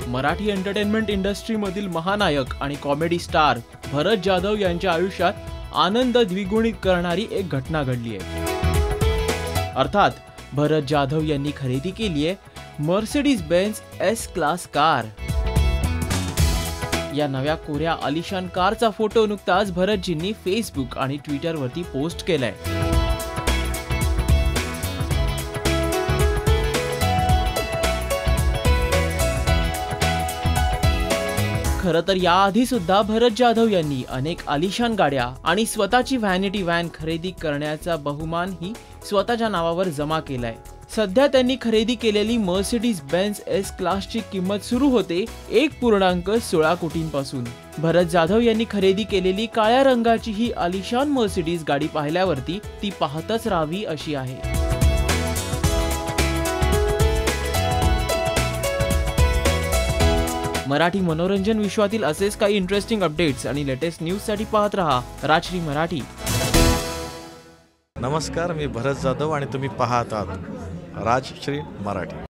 Marathi entertainment इंडस्ट्रीमधील महानायक आणि comedy star Bharat Jadhav यांच्या आयुष्यात आनंद द्विगुणित करणारी एक घटना घडली आहे। अर्थात भरत जाधव यांनी खरेदी केली आहे Mercedes Benz S class car. या नव्या कोऱ्या आलिशान कारचा फोटो नुकताच भरतजींनी फेसबुक आणि ट्विटरवरती पोस्ट केलाय। खरं तर याआधी सुद्धा भरत जाधव यांनी अनेक आलिशान गाड्या आणि स्वतःची व्हॅनिटी व्हॅन खरेदी करण्याचा बहुमान ही स्वतःच्या नावावर जमा केलाय। सध्या त्यांनी खरेदी केलेली मर्सिडीज बेंझ एस क्लासची किंमत सुरू होते 1.16 कोटींपासून। भरत जाधव यांनी खरेदी केलेली काळ्या रंगाची ही आलिशान मर्सिडीज गाडी पाहिल्यावरती ती पाहतच राहावी अशी आहे। मराठी मनोरंजन विश्वातील असेच काही इंटरेस्टिंग अपडेट्स आणि लेटेस्ट न्यूजसाठी पाहत रहा राजश्री मराठी। नमस्कार, मी भरत जाधव आणि तुम्ही पाहत आहात राजश्री मराठी।